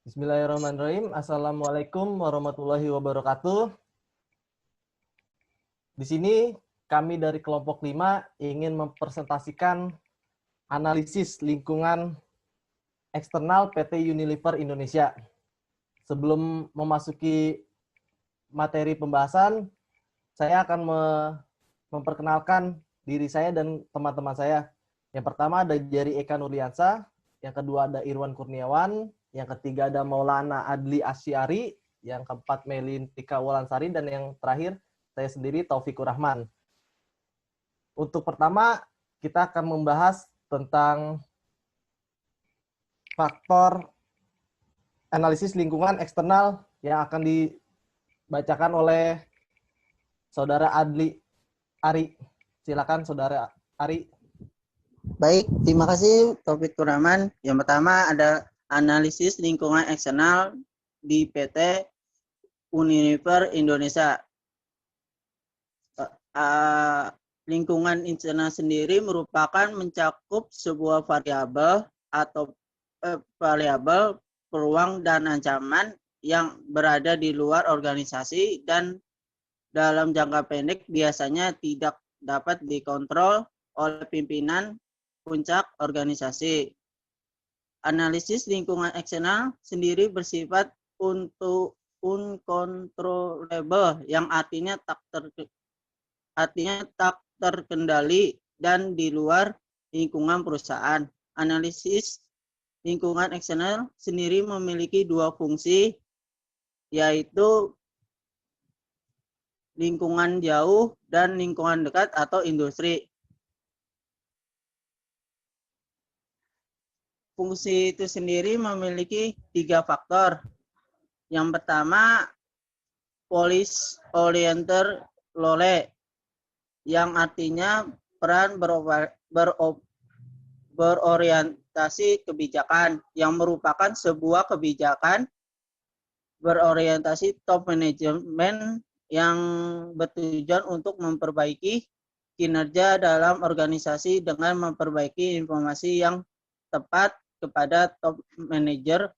Bismillahirrahmanirrahim. Assalamualaikum warahmatullahi wabarakatuh. Di sini kami dari kelompok 5 ingin mempresentasikan analisis lingkungan eksternal PT Unilever Indonesia. Sebelum memasuki materi pembahasan, saya akan memperkenalkan diri saya dan teman-teman saya. Yang pertama ada Jari Eka Nurliansa, yang kedua ada Irwan Kurniawan, yang ketiga ada Maulana Adli Asyari, yang keempat Melin Tika Wolansari, dan yang terakhir saya sendiri Taufikur Rahman. Untuk pertama kita akan membahas tentang faktor analisis lingkungan eksternal yang akan dibacakan oleh Saudara Adli Ari. Silakan Saudara Ari. Baik, terima kasih Taufikur Rahman. Yang pertama ada analisis lingkungan eksternal di PT Unilever Indonesia. Lingkungan eksternal sendiri merupakan mencakup sebuah variabel atau variabel peluang dan ancaman yang berada di luar organisasi dan dalam jangka pendek biasanya tidak dapat dikontrol oleh pimpinan puncak organisasi. Analisis lingkungan eksternal sendiri bersifat uncontrollable, yang artinya tak terkendali dan di luar lingkungan perusahaan. Analisis lingkungan eksternal sendiri memiliki dua fungsi, yaitu lingkungan jauh dan lingkungan dekat atau industri. Fungsi itu sendiri memiliki 3 faktor. Yang pertama, policy oriented role, yang artinya peran berorientasi kebijakan, yang merupakan sebuah kebijakan berorientasi top management yang bertujuan untuk memperbaiki kinerja dalam organisasi dengan memperbaiki informasi yang tepat kepada top manager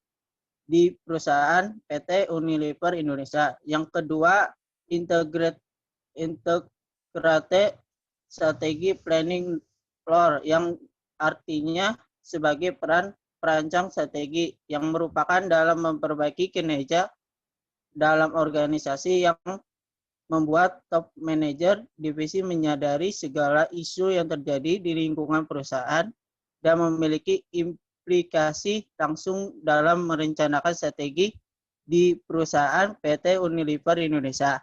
di perusahaan PT Unilever Indonesia. Yang kedua, integrated strategi planning floor, yang artinya sebagai peran perancang strategi yang merupakan dalam memperbaiki kinerja dalam organisasi, yang membuat top manager divisi menyadari segala isu yang terjadi di lingkungan perusahaan dan memiliki implikasi langsung dalam merencanakan strategi di perusahaan PT Unilever Indonesia.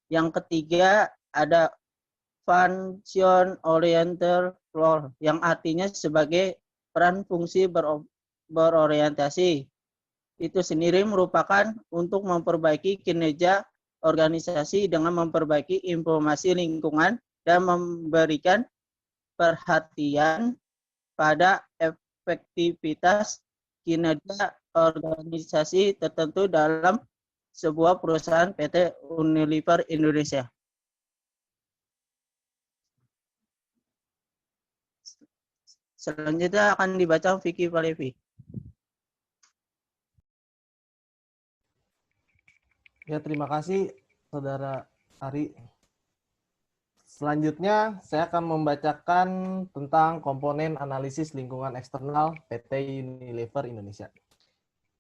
Yang ketiga ada function oriented role, yang artinya sebagai peran fungsi berorientasi. Itu sendiri merupakan untuk memperbaiki kinerja organisasi dengan memperbaiki informasi lingkungan dan memberikan perhatian pada efektivitas kinerja organisasi tertentu dalam sebuah perusahaan PT Unilever Indonesia. Selanjutnya akan dibaca Vicky Valevi. Ya, terima kasih Saudara Ari. Selanjutnya, saya akan membacakan tentang komponen analisis lingkungan eksternal PT Unilever Indonesia.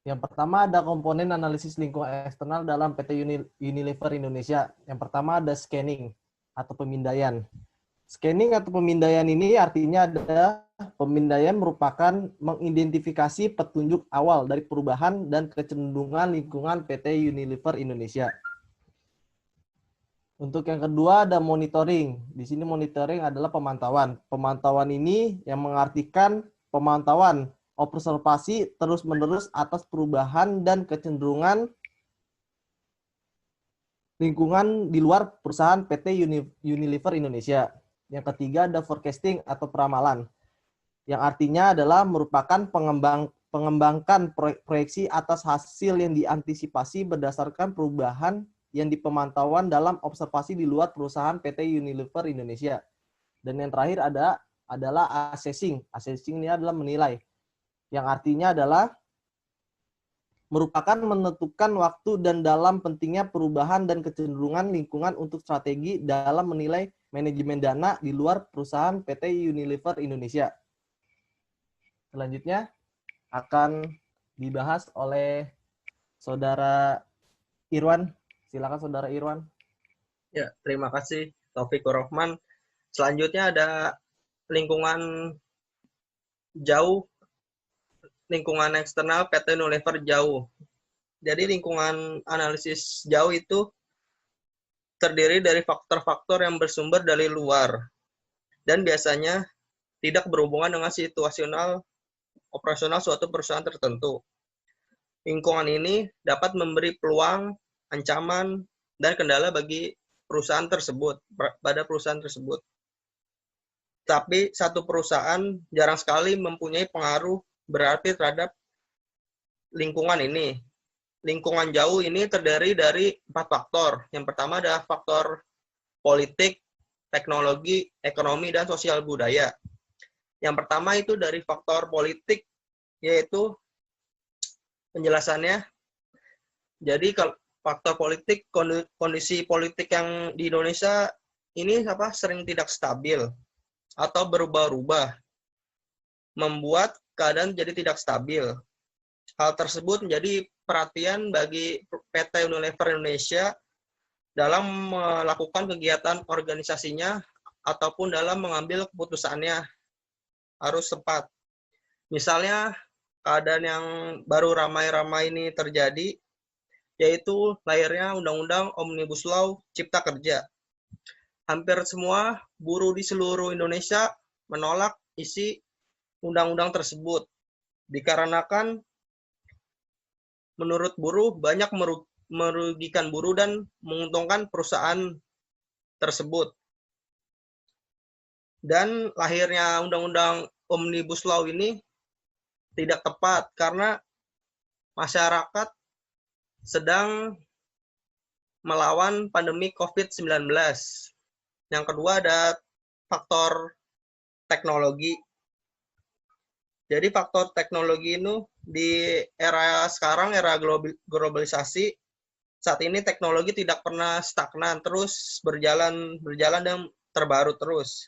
Yang pertama ada komponen analisis lingkungan eksternal dalam PT Unilever Indonesia. Yang pertama ada scanning atau pemindaian. Scanning atau pemindaian ini artinya ada pemindaian merupakan mengidentifikasi petunjuk awal dari perubahan dan kecenderungan lingkungan PT Unilever Indonesia. Untuk yang kedua ada monitoring. Di sini monitoring adalah pemantauan. Pemantauan ini yang mengartikan pemantauan observasi terus-menerus atas perubahan dan kecenderungan lingkungan di luar perusahaan PT Unilever Indonesia. Yang ketiga ada forecasting atau peramalan, yang artinya adalah merupakan pengembangkan proyeksi atas hasil yang diantisipasi berdasarkan perubahan yang dipemantauan dalam observasi di luar perusahaan PT Unilever Indonesia. Dan yang terakhir adalah assessing. Assessing ini adalah menilai, yang artinya adalah merupakan menentukan waktu dan dalam pentingnya perubahan dan kecenderungan lingkungan untuk strategi dalam menilai manajemen dana di luar perusahaan PT Unilever Indonesia. Selanjutnya akan dibahas oleh Saudara Irwan. Silakan Saudara Irwan. Ya, terima kasih Taufikur Rahman. Selanjutnya ada lingkungan jauh, lingkungan eksternal PT Unilever jauh. Jadi lingkungan analisis jauh itu terdiri dari faktor-faktor yang bersumber dari luar dan biasanya tidak berhubungan dengan situasional operasional suatu perusahaan tertentu. Lingkungan ini dapat memberi peluang, ancaman, dan kendala bagi perusahaan tersebut, pada perusahaan tersebut. Tapi satu perusahaan jarang sekali mempunyai pengaruh berarti terhadap lingkungan ini. Lingkungan jauh ini terdiri dari 4 faktor. Yang pertama adalah faktor politik, teknologi, ekonomi, dan sosial budaya. Yang pertama itu dari faktor politik, yaitu penjelasannya. Jadi kalau faktor politik, kondisi politik yang di Indonesia ini sering tidak stabil atau berubah-ubah, membuat keadaan jadi tidak stabil. Hal tersebut menjadi perhatian bagi PT Unilever Indonesia dalam melakukan kegiatan organisasinya ataupun dalam mengambil keputusannya harus tepat. Misalnya keadaan yang baru ramai-ramai ini terjadi, yaitu lahirnya Undang-Undang Omnibus Law Cipta Kerja. Hampir semua buruh di seluruh Indonesia menolak isi undang-undang tersebut, dikarenakan menurut buruh banyak merugikan buruh dan menguntungkan perusahaan tersebut. Dan lahirnya Undang-Undang Omnibus Law ini tidak tepat karena masyarakat sedang melawan pandemi COVID-19. Yang kedua ada faktor teknologi. Jadi faktor teknologi ini di era sekarang, era globalisasi, saat ini teknologi tidak pernah stagnan, terus berjalan dan terbaru terus.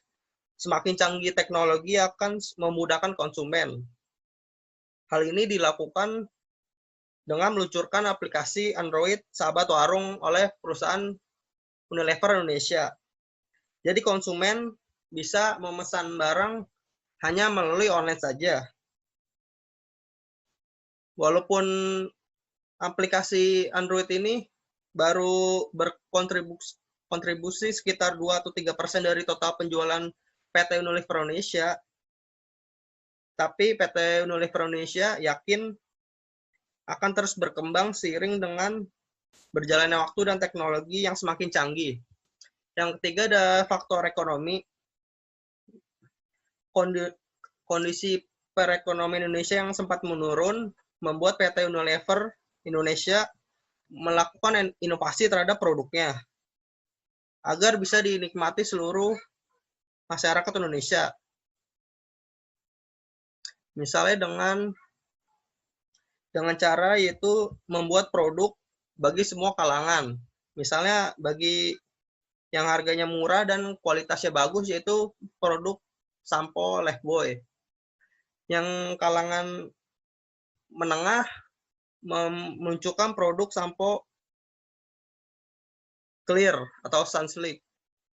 Semakin canggih teknologi akan memudahkan konsumen. Hal ini dilakukan dengan meluncurkan aplikasi Android Sahabat Warung oleh perusahaan Unilever Indonesia. Jadi konsumen bisa memesan barang hanya melalui online saja. Walaupun aplikasi Android ini baru berkontribusi sekitar 2 atau 3% dari total penjualan PT Unilever Indonesia, tapi PT Unilever Indonesia yakin akan terus berkembang seiring dengan berjalannya waktu dan teknologi yang semakin canggih. Yang ketiga ada faktor ekonomi. Kondisi perekonomian Indonesia yang sempat menurun membuat PT Unilever Indonesia melakukan inovasi terhadap produknya agar bisa dinikmati seluruh masyarakat Indonesia. Misalnya dengan cara yaitu membuat produk bagi semua kalangan. Misalnya bagi yang harganya murah dan kualitasnya bagus yaitu produk sampo Lifebuoy. Yang kalangan menengah memunculkan produk sampo Clear atau Sunsilk.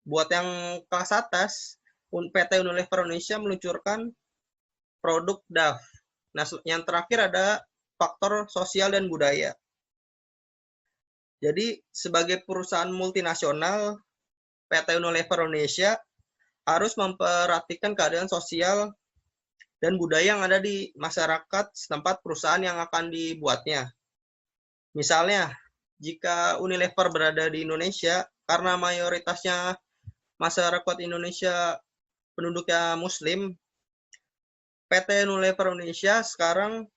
Buat yang kelas atas, PT Unilever Indonesia meluncurkan produk Dove. Nah, yang terakhir ada faktor sosial dan budaya. Jadi, sebagai perusahaan multinasional, PT Unilever Indonesia harus memperhatikan keadaan sosial dan budaya yang ada di masyarakat setempat perusahaan yang akan dibuatnya. Misalnya, jika Unilever berada di Indonesia, karena mayoritasnya masyarakat Indonesia penduduknya Muslim, PT Unilever Indonesia sekarang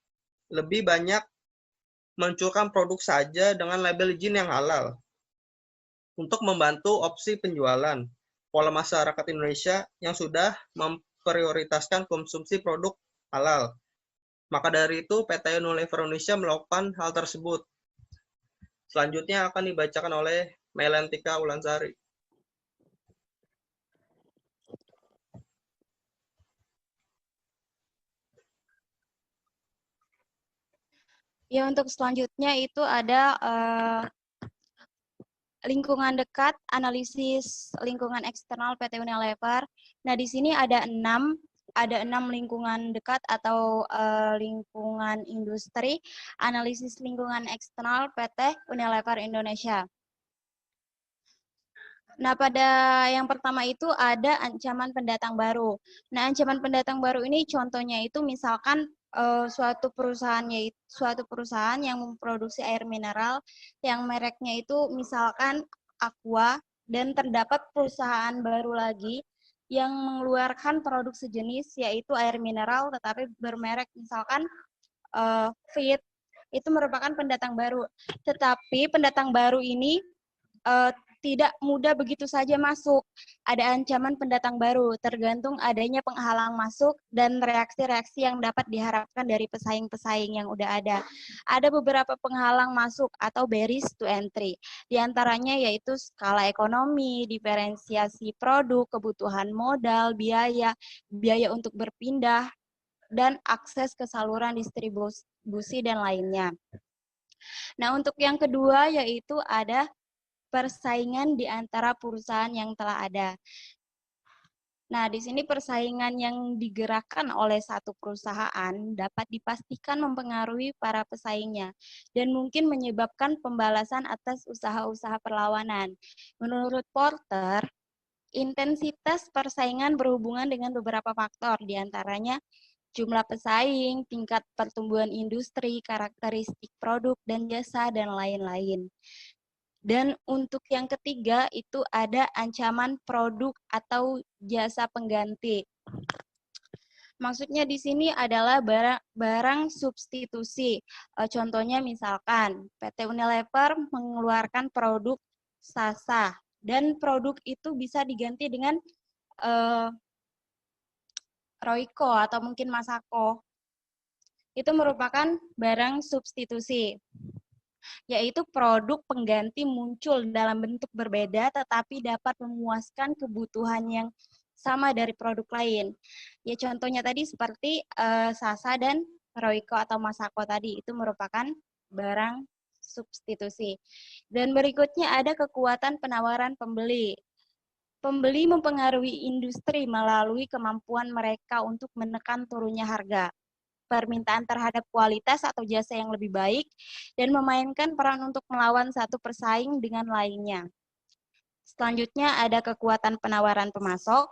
lebih banyak meluncurkan produk saja dengan label izin yang halal untuk membantu opsi penjualan pola masyarakat Indonesia yang sudah memprioritaskan konsumsi produk halal. Maka dari itu, PT Unilever Indonesia melakukan hal tersebut. Selanjutnya akan dibacakan oleh Melantika Ulansari. Ya, untuk selanjutnya itu ada lingkungan dekat, analisis lingkungan eksternal PT Unilever. Nah, di sini ada enam lingkungan dekat atau lingkungan industri, analisis lingkungan eksternal PT Unilever Indonesia. Nah, pada yang pertama itu ada ancaman pendatang baru. Nah, ancaman pendatang baru ini contohnya itu misalkan suatu perusahaan yang memproduksi air mineral yang mereknya itu misalkan Aqua, dan terdapat perusahaan baru lagi yang mengeluarkan produk sejenis yaitu air mineral tetapi bermerek misalkan Fit. Itu merupakan pendatang baru. Tetapi pendatang baru ini tidak mudah begitu saja masuk. Ada ancaman pendatang baru, tergantung adanya penghalang masuk dan reaksi-reaksi yang dapat diharapkan dari pesaing-pesaing yang udah ada. Ada beberapa penghalang masuk atau barriers to entry. Di antaranya yaitu skala ekonomi, diferensiasi produk, kebutuhan modal, biaya untuk berpindah, dan akses ke saluran distribusi dan lainnya. Nah, untuk yang kedua yaitu ada persaingan di antara perusahaan yang telah ada. Nah, di sini persaingan yang digerakkan oleh satu perusahaan dapat dipastikan mempengaruhi para pesaingnya dan mungkin menyebabkan pembalasan atas usaha-usaha perlawanan. Menurut Porter, intensitas persaingan berhubungan dengan beberapa faktor, di antaranya jumlah pesaing, tingkat pertumbuhan industri, karakteristik produk dan jasa, dan lain-lain. Dan untuk yang ketiga itu ada ancaman produk atau jasa pengganti. Maksudnya di sini adalah barang substitusi. Contohnya misalkan PT Unilever mengeluarkan produk Sasa dan produk itu bisa diganti dengan Royco atau mungkin Masako. Itu merupakan barang substitusi, yaitu produk pengganti muncul dalam bentuk berbeda tetapi dapat memuaskan kebutuhan yang sama dari produk lain. Ya, contohnya tadi seperti Sasa dan Royco atau Masako tadi, itu merupakan barang substitusi. Dan berikutnya ada kekuatan penawaran pembeli. Pembeli mempengaruhi industri melalui kemampuan mereka untuk menekan turunnya harga, permintaan terhadap kualitas atau jasa yang lebih baik, dan memainkan peran untuk melawan satu persaing dengan lainnya. Selanjutnya ada kekuatan penawaran pemasok.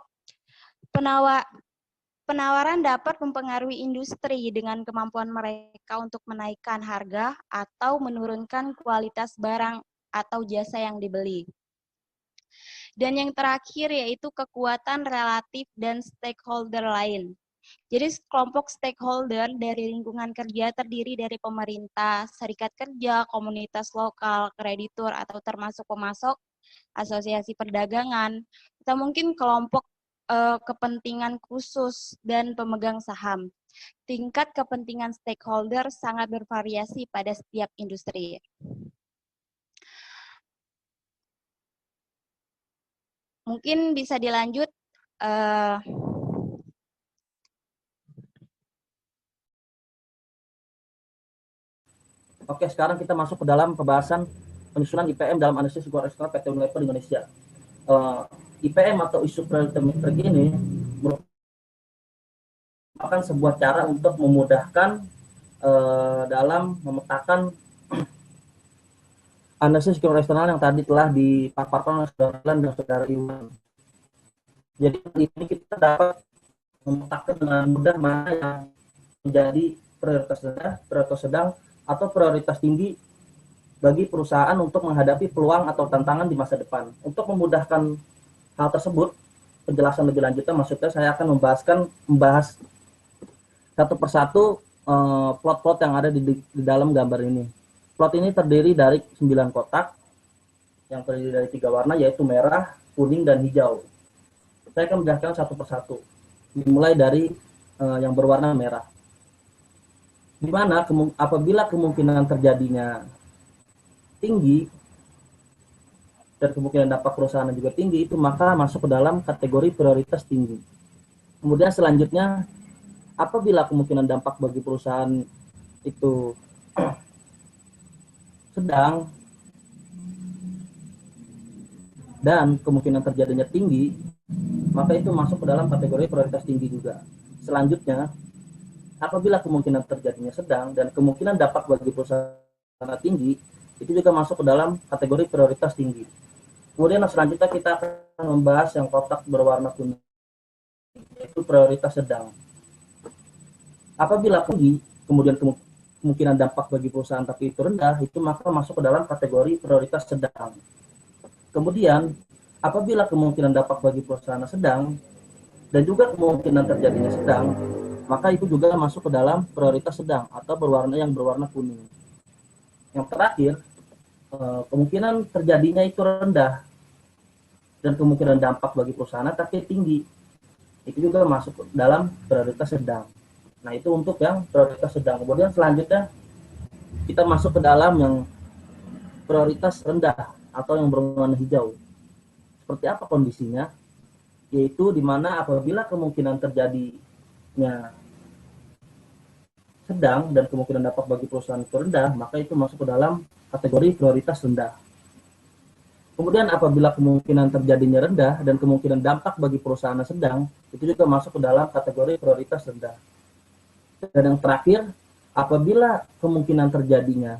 Penawaran dapat mempengaruhi industri dengan kemampuan mereka untuk menaikkan harga atau menurunkan kualitas barang atau jasa yang dibeli. Dan yang terakhir yaitu kekuatan relatif dan stakeholder lain. Jadi kelompok stakeholder dari lingkungan kerja terdiri dari pemerintah, serikat kerja, komunitas lokal, kreditur atau termasuk pemasok, asosiasi perdagangan, atau mungkin kelompok kepentingan khusus dan pemegang saham. Tingkat kepentingan stakeholder sangat bervariasi pada setiap industri. Mungkin bisa dilanjut. Oke, sekarang kita masuk ke dalam pembahasan penyusunan IPM dalam analisis lingkungan eksternal PT Unilever Indonesia. IPM atau isu priority matrix ini merupakan sebuah cara untuk memudahkan dalam memetakan analisis lingkungan eksternal yang tadi telah dipaparkan oleh saudara dan saudara Iwan. Jadi ini kita dapat memetakan dengan mudah mana yang menjadi prioritas rendah, prioritas sedang, atau prioritas tinggi bagi perusahaan untuk menghadapi peluang atau tantangan di masa depan. Untuk memudahkan hal tersebut, penjelasan lebih lanjutnya maksudnya saya akan membahas satu persatu plot-plot yang ada di dalam gambar ini. Plot ini terdiri dari 9 kotak yang terdiri dari 3 warna yaitu merah, kuning, dan hijau. Saya akan menjelaskan satu persatu. Dimulai dari yang berwarna merah. di mana apabila kemungkinan terjadinya tinggi dan kemungkinan dampak perusahaan juga tinggi, itu maka masuk ke dalam kategori prioritas tinggi. Kemudian selanjutnya, apabila kemungkinan dampak bagi perusahaan itu sedang dan kemungkinan terjadinya tinggi, maka itu masuk ke dalam kategori prioritas tinggi juga. Selanjutnya, apabila kemungkinan terjadinya sedang dan kemungkinan dampak bagi perusahaan tinggi, itu juga masuk ke dalam kategori prioritas tinggi. Kemudian selanjutnya kita akan membahas yang kotak berwarna kuning, yaitu prioritas sedang. Apabila tinggi, kemudian kemungkinan dampak bagi perusahaan tapi itu rendah, itu maka masuk ke dalam kategori prioritas sedang. Kemudian, apabila kemungkinan dampak bagi perusahaan sedang dan juga kemungkinan terjadinya sedang, maka itu juga masuk ke dalam prioritas sedang atau yang berwarna kuning. Yang terakhir, kemungkinan terjadinya itu rendah dan kemungkinan dampak bagi perusahaan tapi tinggi, itu juga masuk dalam prioritas sedang. Nah, itu untuk yang prioritas sedang. Kemudian selanjutnya kita masuk ke dalam yang prioritas rendah atau yang berwarna hijau. Seperti apa kondisinya? Yaitu di mana apabila kemungkinan terjadinya sedang dan kemungkinan dampak bagi perusahaan itu rendah, maka itu masuk ke dalam kategori prioritas rendah. Kemudian apabila kemungkinan terjadinya rendah dan kemungkinan dampak bagi perusahaan sedang, itu juga masuk ke dalam kategori prioritas rendah. Dan yang terakhir, apabila kemungkinan terjadinya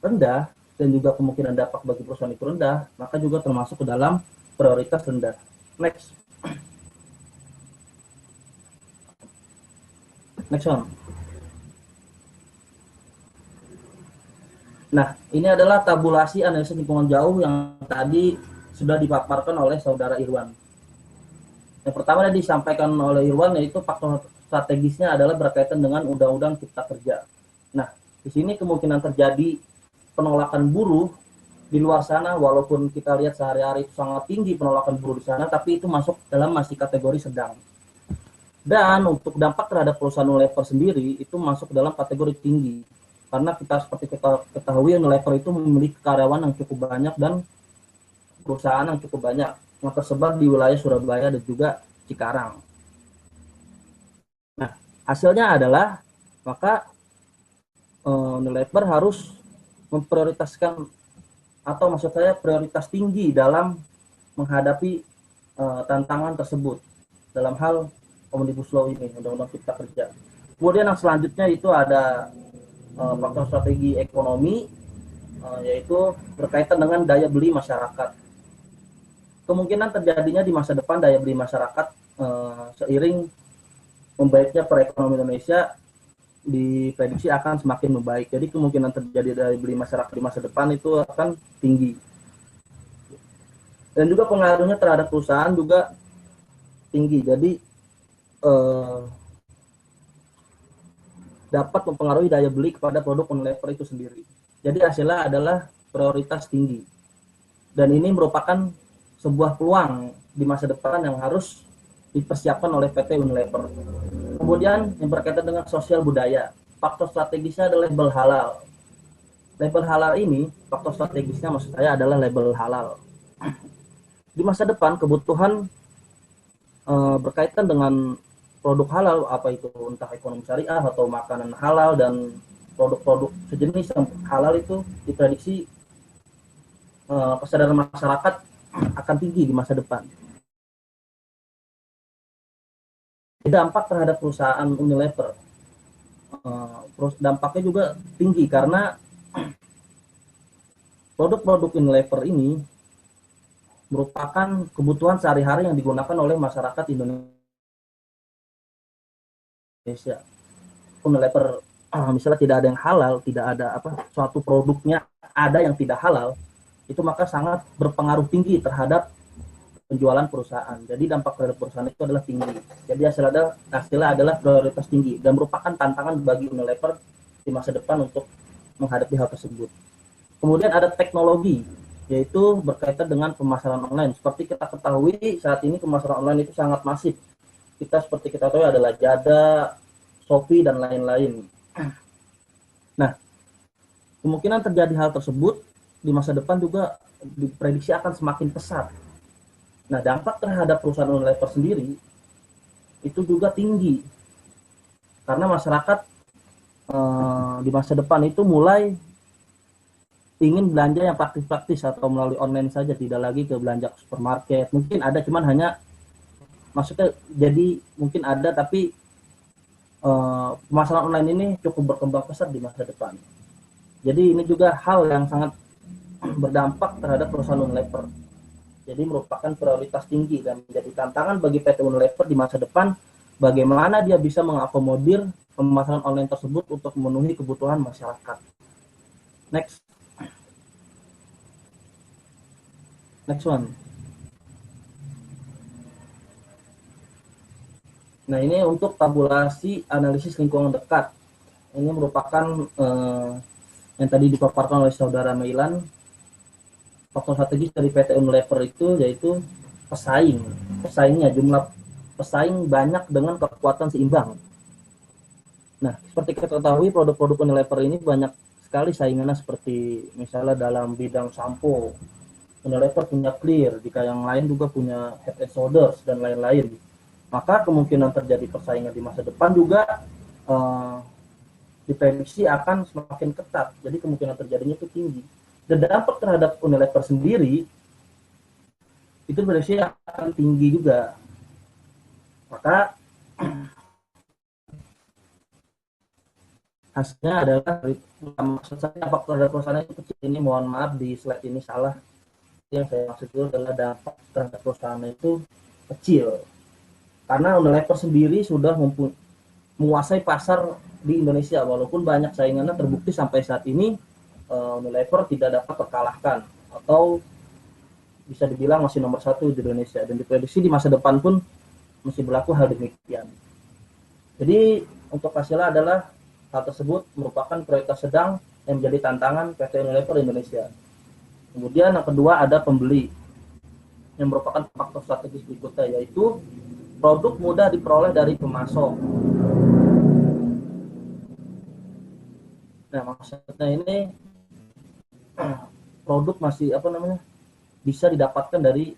rendah dan juga kemungkinan dampak bagi perusahaan itu rendah, maka juga termasuk ke dalam prioritas rendah. Next. Next one. Nah, ini adalah tabulasi analisis lingkungan jauh yang tadi sudah dipaparkan oleh Saudara Irwan. Yang pertama yang disampaikan oleh Irwan yaitu faktor strategisnya adalah berkaitan dengan Undang-Undang Cipta Kerja. Nah, di sini kemungkinan terjadi penolakan buruh di luar sana, walaupun kita lihat sehari-hari itu sangat tinggi penolakan buruh di sana, tapi itu masuk dalam masih kategori sedang. Dan untuk dampak terhadap perusahaan Unilever sendiri itu masuk dalam kategori tinggi. Karena kita seperti kita ketahui Unilever itu memiliki karyawan yang cukup banyak dan perusahaan yang cukup banyak yang tersebar di wilayah Surabaya dan juga Cikarang. Nah, hasilnya adalah maka Unilever harus memprioritaskan atau maksud saya prioritas tinggi dalam menghadapi tantangan tersebut dalam hal Omnibus Law ini, Undang-Undang Cipta Kerja. Kemudian yang selanjutnya itu ada faktor strategi ekonomi, yaitu berkaitan dengan daya beli masyarakat. Kemungkinan terjadinya di masa depan daya beli masyarakat seiring membaiknya perekonomian Indonesia diprediksi akan semakin membaik. Jadi kemungkinan terjadi daya beli masyarakat di masa depan itu akan tinggi. Dan juga pengaruhnya terhadap perusahaan juga tinggi. Jadi dapat mempengaruhi daya beli kepada produk Unilever itu sendiri. Jadi hasilnya adalah prioritas tinggi. Dan ini merupakan sebuah peluang di masa depan yang harus dipersiapkan oleh PT Unilever. Kemudian yang berkaitan dengan sosial budaya, faktor strategisnya adalah label halal. Label halal ini, faktor strategisnya maksud saya adalah label halal. Di masa depan kebutuhan berkaitan dengan produk halal, apa itu entah ekonomi syariah atau makanan halal dan produk-produk sejenis yang halal itu diprediksi kesadaran masyarakat akan tinggi di masa depan. Dampak terhadap perusahaan Unilever, dampaknya juga tinggi karena produk-produk Unilever ini merupakan kebutuhan sehari-hari yang digunakan oleh masyarakat Indonesia. Unilever misalnya tidak ada yang halal, tidak ada suatu produknya ada yang tidak halal, itu maka sangat berpengaruh tinggi terhadap penjualan perusahaan. Jadi dampak terhadap perusahaan itu adalah tinggi. Jadi hasilnya adalah prioritas tinggi dan merupakan tantangan bagi Unilever di masa depan untuk menghadapi hal tersebut. Kemudian ada teknologi, yaitu berkaitan dengan pemasaran online. Seperti kita ketahui saat ini pemasaran online itu sangat masif. Seperti kita tahu ada Lazada, Shopee dan lain-lain. Nah, kemungkinan terjadi hal tersebut di masa depan juga diprediksi akan semakin pesat. Nah, dampak terhadap perusahaan Unilever sendiri itu juga tinggi karena masyarakat di masa depan itu mulai ingin belanja yang praktis-praktis atau melalui online saja, tidak lagi ke belanja ke supermarket. Mungkin ada, cuman hanya maksudnya jadi mungkin ada, tapi pemasaran online ini cukup berkembang pesat di masa depan. Jadi ini juga hal yang sangat berdampak terhadap perusahaan Unilever. Jadi merupakan prioritas tinggi dan menjadi tantangan bagi PT Unilever di masa depan bagaimana dia bisa mengakomodir pemasaran online tersebut untuk memenuhi kebutuhan masyarakat. Next one. Nah, ini untuk tabulasi analisis lingkungan dekat. Ini merupakan yang tadi dipaparkan oleh saudara Mailan. Faktor strategis dari PT Unilever itu yaitu pesaingnya, jumlah pesaing banyak dengan kekuatan seimbang. Nah, seperti kita ketahui produk-produk Unilever ini banyak sekali saingannya, seperti misalnya dalam bidang sampo, Unilever punya Clear, jika yang lain juga punya Head and Shoulders dan lain-lain. Maka kemungkinan terjadi persaingan di masa depan juga diprediksi akan semakin ketat. Jadi kemungkinan terjadinya itu tinggi. Dan dampak terhadap Unilever sendiri itu prediksi akan tinggi juga. Maka hasilnya adalah, maksud saya faktor dari perusahaan itu kecil, ini mohon maaf di slide ini salah. Yang saya maksud itu adalah dampak terhadap perusahaan itu kecil. Karena Unilever sendiri sudah menguasai pasar di Indonesia, walaupun banyak saingannya, terbukti sampai saat ini Unilever tidak dapat terkalahkan atau bisa dibilang masih nomor 1 di Indonesia, dan diprediksi di masa depan pun masih berlaku hal demikian. Jadi untuk hasilnya adalah hal tersebut merupakan prioritas sedang yang menjadi tantangan PT Unilever Indonesia. Kemudian yang kedua ada pembeli, yang merupakan faktor strategis berikutnya, yaitu produk mudah diperoleh dari pemasok. Nah, maksudnya ini produk masih bisa didapatkan dari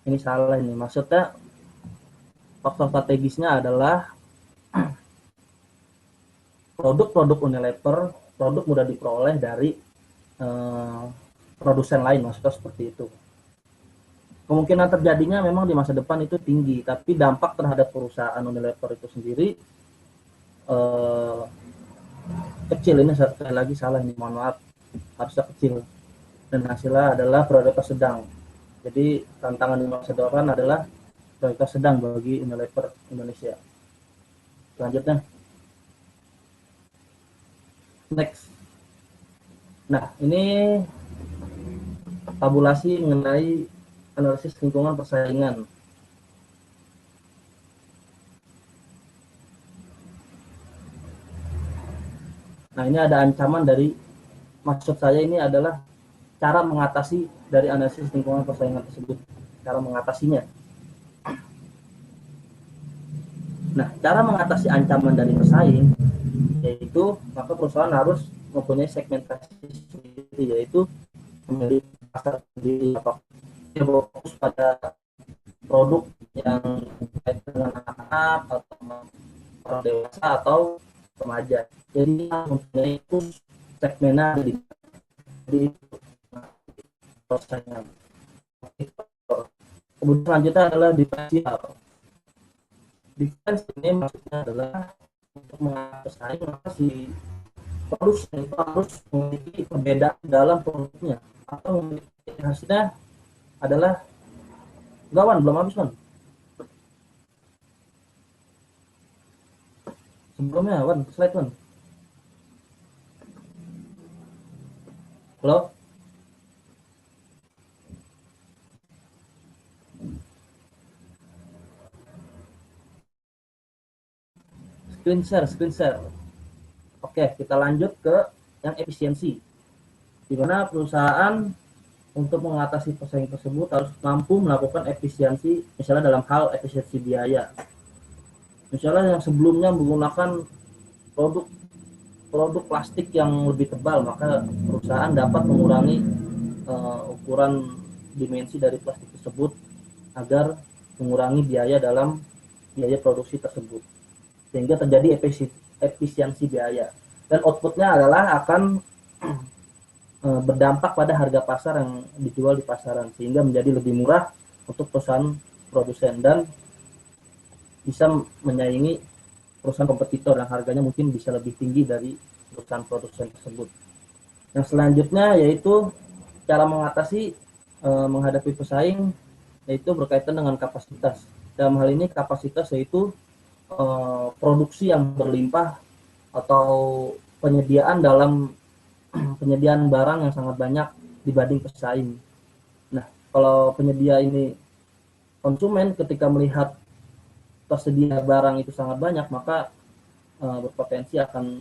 ini salah ini, maksudnya faktor strategisnya adalah produk-produk Unilever, produk mudah diperoleh dari produsen lain, maksudnya seperti itu. Kemungkinan terjadinya memang di masa depan itu tinggi, tapi dampak terhadap perusahaan Unilever itu sendiri kecil. Ini sekali lagi salah ini, mohon maaf, harusnya kecil, dan hasilnya adalah prioritas sedang. Jadi tantangan di masa depan adalah prioritas sedang bagi Unilever Indonesia. Selanjutnya, next. Nah, ini tabulasi mengenai analisis lingkungan persaingan. Nah, ini ada ancaman dari, maksud saya ini adalah cara mengatasi dari analisis lingkungan persaingan tersebut, cara mengatasinya. Nah, cara mengatasi ancaman dari pesaing, yaitu maka perusahaan harus mempunyai segmentasi sendiri, yaitu memiliki pasar sendiri, atau fokus pada produk yang terkait dengan anak atau orang dewasa atau remaja. Jadi mempunyai segmennya di persaingan. Kemudian selanjutnya adalah diferensial. Defense ini maksudnya adalah untuk mengatasi, maka si produsen itu harus memiliki perbedaan dalam produknya, atau memiliki hasilnya adalah gawan belum habis, Wan. Sebelumnya, Wan, slide, Wan. Halo? Screen share. Oke, kita lanjut ke yang efisiensi. Di mana perusahaan untuk mengatasi persaingan tersebut harus mampu melakukan efisiensi, misalnya dalam hal efisiensi biaya. Misalnya yang sebelumnya menggunakan produk plastik yang lebih tebal, maka perusahaan dapat mengurangi ukuran dimensi dari plastik tersebut agar mengurangi biaya dalam biaya produksi tersebut, sehingga terjadi efisiensi biaya, dan outputnya adalah akan berdampak pada harga pasar yang dijual di pasaran, sehingga menjadi lebih murah untuk perusahaan produsen dan bisa menyaingi perusahaan kompetitor yang harganya mungkin bisa lebih tinggi dari perusahaan produsen tersebut. Yang selanjutnya yaitu cara mengatasi menghadapi pesaing, yaitu berkaitan dengan kapasitas. Dalam hal ini kapasitas yaitu produksi yang berlimpah atau penyediaan penyediaan barang yang sangat banyak dibanding pesaing. Nah, kalau penyedia ini konsumen ketika melihat tersedia barang itu sangat banyak, maka berpotensi akan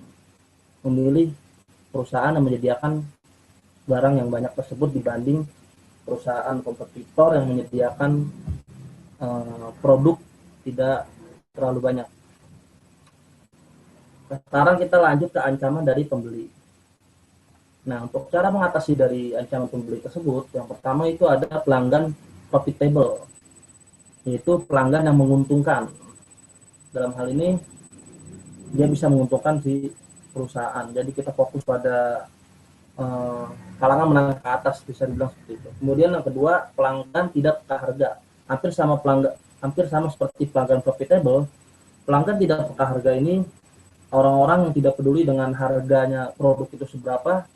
memilih perusahaan yang menyediakan barang yang banyak tersebut dibanding perusahaan kompetitor yang menyediakan produk tidak terlalu banyak. Sekarang kita lanjut ke ancaman dari pembeli. Nah, untuk cara mengatasi dari ancaman pembeli tersebut, yang pertama itu ada pelanggan profitable, yaitu pelanggan yang menguntungkan. Dalam hal ini, dia bisa menguntungkan si perusahaan. Jadi kita fokus pada kalangan menengah ke atas, bisa dibilang seperti itu. Kemudian yang kedua, pelanggan tidak peka harga. Hampir sama seperti pelanggan profitable. Pelanggan tidak peka harga ini orang-orang yang tidak peduli dengan harganya produk itu seberapa.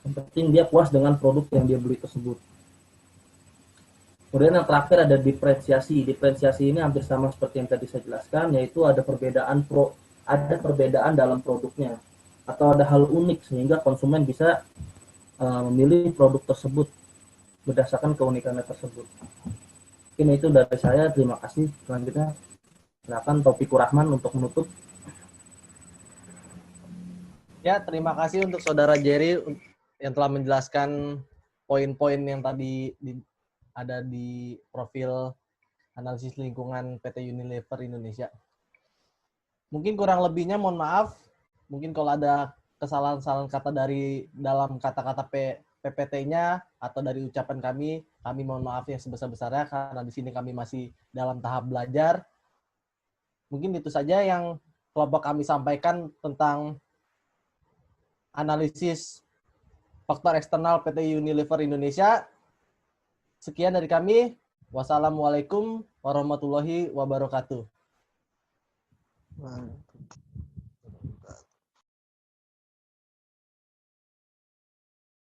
Yang penting dia puas dengan produk yang dia beli tersebut. Kemudian yang terakhir ada diferensiasi. Diferensiasi ini hampir sama seperti yang tadi saya jelaskan, yaitu ada perbedaan dalam produknya atau ada hal unik sehingga konsumen bisa memilih produk tersebut berdasarkan keunikannya tersebut. Mungkin itu dari saya. Terima kasih. Selanjutnya silakan Taufikur Rahman untuk menutup. Ya, terima kasih untuk Saudara Jerry yang telah menjelaskan poin-poin yang tadi ada di profil analisis lingkungan PT Unilever Indonesia. Mungkin kurang lebihnya mohon maaf. Mungkin kalau ada kesalahan-kesalahan kata dari dalam kata-kata PPT-nya atau dari ucapan kami mohon maaf yang sebesar-besarnya karena di sini kami masih dalam tahap belajar. Mungkin itu saja yang kelompok kami sampaikan tentang analisis faktor eksternal PT Unilever Indonesia. Sekian dari kami. Wassalamualaikum warahmatullahi wabarakatuh.